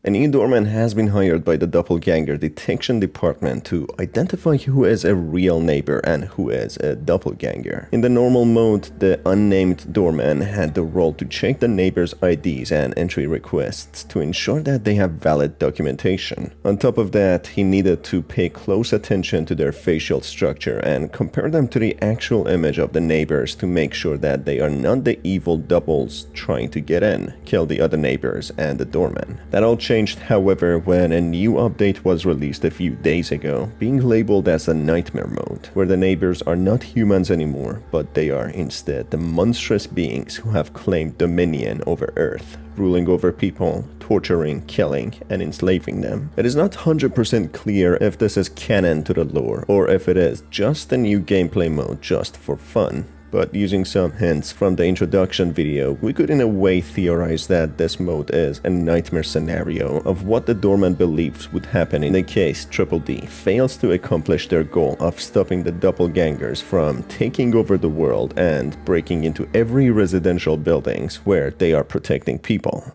A new doorman has been hired by the doppelganger detection department to identify who is a real neighbor and who is a doppelganger. In the normal mode, the unnamed doorman had the role to check the neighbor's IDs and entry requests to ensure that they have valid documentation. On top of that, he needed to pay close attention to their facial structure and compare them to the actual image of the neighbors to make sure that they are not the evil doubles trying to get in, kill the other neighbors and the doorman. That all changed, however, when a new update was released a few days ago, being labeled as a nightmare mode, where the neighbors are not humans anymore, but they are instead the monstrous beings who have claimed dominion over Earth, ruling over people, torturing, killing, and enslaving them. It is not 100% clear if this is canon to the lore, or if it is just a new gameplay mode just for fun. But using some hints from the introduction video, we could in a way theorize that this mode is a nightmare scenario of what the doorman believes would happen in the case Triple D fails to accomplish their goal of stopping the doppelgangers from taking over the world and breaking into every residential buildings where they are protecting people.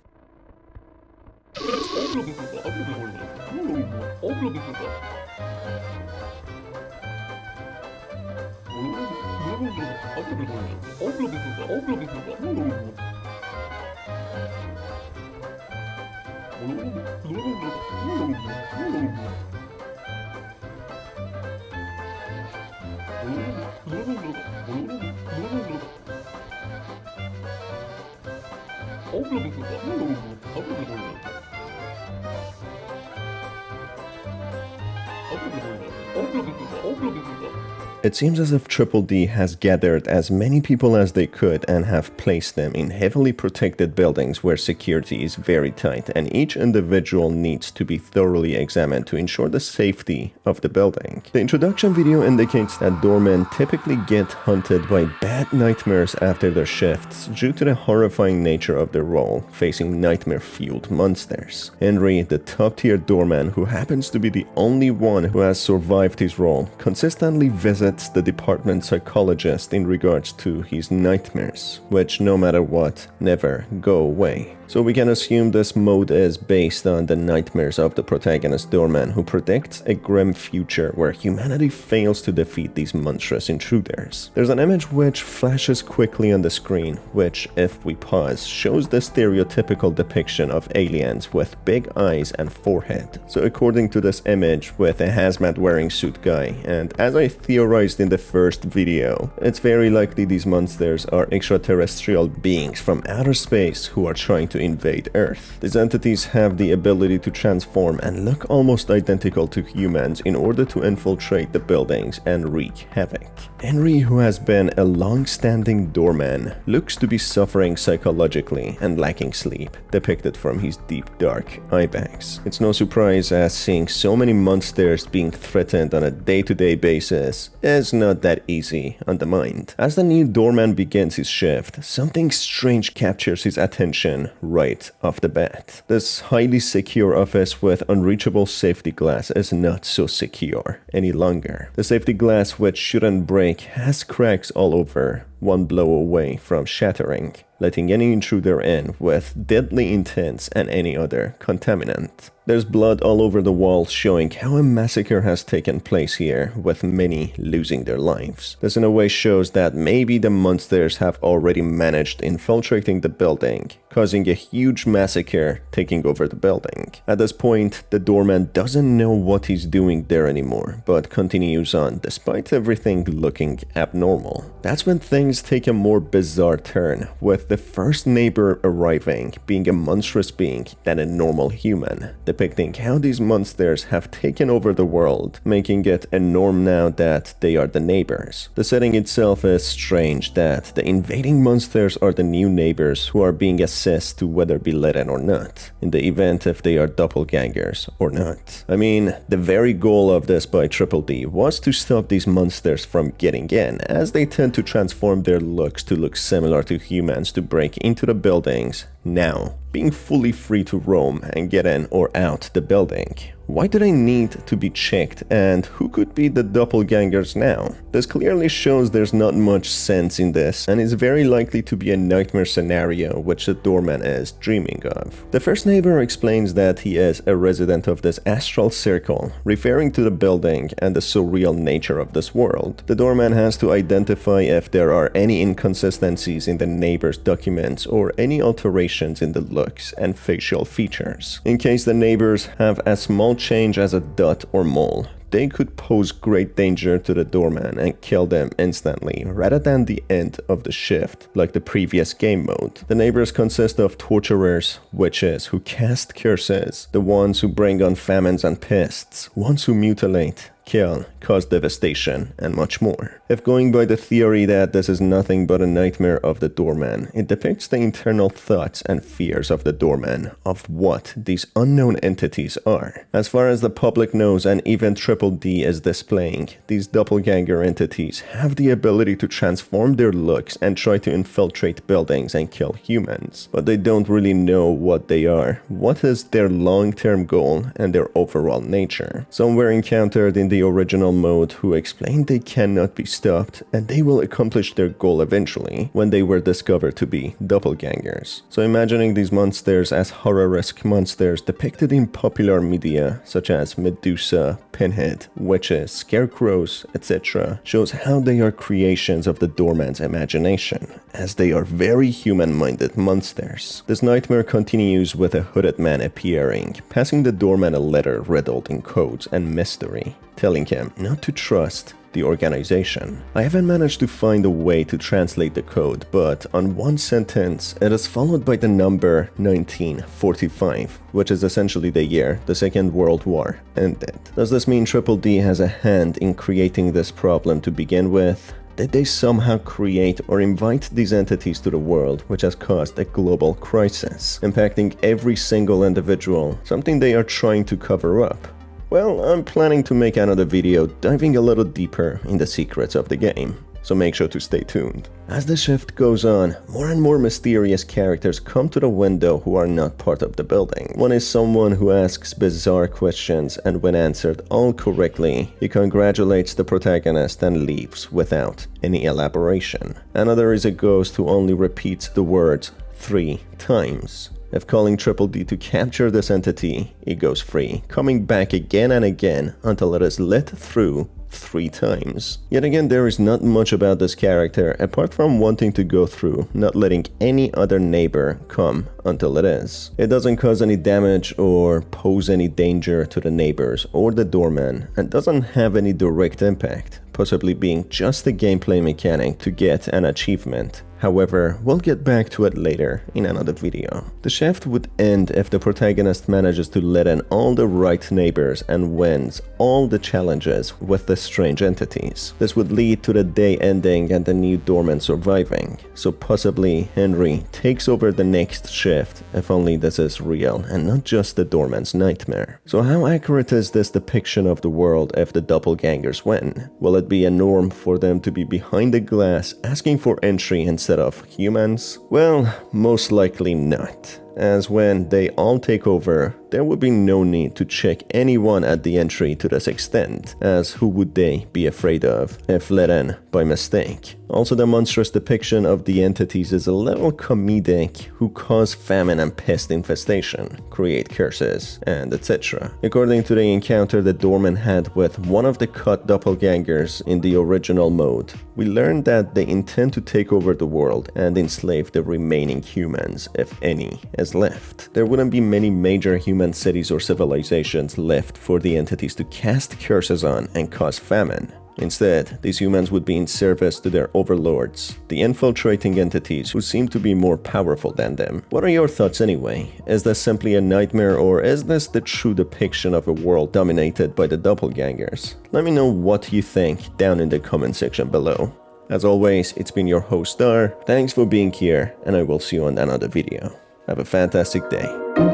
It seems as if Triple D has gathered as many people as they could and have placed them in heavily protected buildings where security is very tight and each individual needs to be thoroughly examined to ensure the safety of the building. The introduction video indicates that doormen typically get hunted by bad nightmares after their shifts due to the horrifying nature of their role, facing nightmare-fueled monsters. Henry, the top-tier doorman who happens to be the only one who has survived his role, consistently visits the department psychologist in regards to his nightmares, which no matter what, never go away. So we can assume this mode is based on the nightmares of the protagonist doorman who predicts a grim future where humanity fails to defeat these monstrous intruders. There's an image which flashes quickly on the screen, which, if we pause, shows the stereotypical depiction of aliens with big eyes and forehead. So according to this image with a hazmat wearing suit guy, and as I theorized in the first video, it's very likely these monsters are extraterrestrial beings from outer space who are trying to invade Earth. These entities have the ability to transform and look almost identical to humans in order to infiltrate the buildings and wreak havoc. Henry, who has been a long-standing doorman, looks to be suffering psychologically and lacking sleep, depicted from his deep dark eye bags. It's no surprise as seeing so many monsters being threatened on a day-to-day basis is not that easy on the mind. As the new doorman begins his shift, something strange captures his attention right off the bat. This highly secure office with unreachable safety glass is not so secure any longer. The safety glass, which shouldn't break, has cracks all over, one blow away from shattering, letting any intruder in with deadly intents and any other contaminant. There's blood all over the walls showing how a massacre has taken place here, with many losing their lives. This in a way shows that maybe the monsters have already managed infiltrating the building, causing a huge massacre taking over the building. At this point, the doorman doesn't know what he's doing there anymore, but continues on despite everything looking abnormal. That's when things take a more bizarre turn, with the first neighbor arriving being a monstrous being than a normal human, depicting how these monsters have taken over the world, making it a norm now that they are the neighbors. The setting itself is strange that the invading monsters are the new neighbors who are being assessed to whether be let in or not, in the event if they are doppelgangers or not. I mean, the very goal of this by Triple D was to stop these monsters from getting in, as they tend to transform their looks to look similar to humans to break into the buildings now being fully free to roam and get in or out the building. Why do they need to be checked, and who could be the doppelgangers now? This clearly shows there's not much sense in this and is very likely to be a nightmare scenario which the doorman is dreaming of. The first neighbor explains that he is a resident of this astral circle, referring to the building and the surreal nature of this world. The doorman has to identify if there are any inconsistencies in the neighbor's documents or any alterations in the looks and facial features. In case the neighbors have a small change as a dot or mole, they could pose great danger to the doorman and kill them instantly rather than the end of the shift like the previous game mode. The neighbors consist of torturers, witches who cast curses, the ones who bring on famines and pests, ones who mutilate, kill, cause devastation, and much more. If going by the theory that this is nothing but a nightmare of the doorman, it depicts the internal thoughts and fears of the doorman of what these unknown entities are. As far as the public knows and even Triple D is displaying, these doppelganger entities have the ability to transform their looks and try to infiltrate buildings and kill humans, but they don't really know what they are, what is their long-term goal, and their overall nature. Some were encountered in the original mode who explained they cannot be stopped and they will accomplish their goal eventually when they were discovered to be doppelgangers. So imagining these monsters as horror-esque monsters depicted in popular media such as Medusa, Pinhead, witches, scarecrows, etc. shows how they are creations of the doorman's imagination, as they are very human-minded monsters. This nightmare continues with a hooded man appearing, passing the doorman a letter riddled in codes and mystery, telling him not to trust the organization. I haven't managed to find a way to translate the code, but on one sentence, it is followed by the number 1945, which is essentially the year the Second World War ended. Does this mean Triple D has a hand in creating this problem to begin with? Did they somehow create or invite these entities to the world, which has caused a global crisis, impacting every single individual, something they are trying to cover up? Well, I'm planning to make another video diving a little deeper in the secrets of the game, so make sure to stay tuned. As the shift goes on, more and more mysterious characters come to the window who are not part of the building. One is someone who asks bizarre questions, and when answered all correctly, he congratulates the protagonist and leaves without any elaboration. Another is a ghost who only repeats the words 3 times. If calling Triple D to capture this entity, it goes free, coming back again and again until it is lit through 3 times. Yet again, there is not much about this character apart from wanting to go through, not letting any other neighbor come until it is. It doesn't cause any damage or pose any danger to the neighbors or the doorman, and doesn't have any direct impact, possibly being just a gameplay mechanic to get an achievement. However, we'll get back to it later in another video. The shift would end if the protagonist manages to let in all the right neighbors and wins all the challenges with the strange entities. This would lead to the day ending and the new doorman surviving, so possibly Henry takes over the next shift if only this is real and not just the doorman's nightmare. So how accurate is this depiction of the world if the doppelgangers win? Will it be a norm for them to be behind the glass asking for entry instead of humans? Well, most likely not, as when they all take over, there would be no need to check anyone at the entry to this extent, as who would they be afraid of if let in by mistake? Also, the monstrous depiction of the entities is a little comedic, who cause famine and pest infestation, create curses, and etc. According to the encounter the doorman had with one of the cut doppelgangers in the original mode, we learned that they intend to take over the world and enslave the remaining humans, if any is left. There wouldn't be many major human cities or civilizations left for the entities to cast curses on and cause famine. Instead, these humans would be in service to their overlords, the infiltrating entities who seem to be more powerful than them. What are your thoughts anyway? Is this simply a nightmare, or is this the true depiction of a world dominated by the doppelgangers? Let me know what you think down in the comment section below. As always, it's been your host Star, thanks for being here, and I will see you on another video. Have a fantastic day.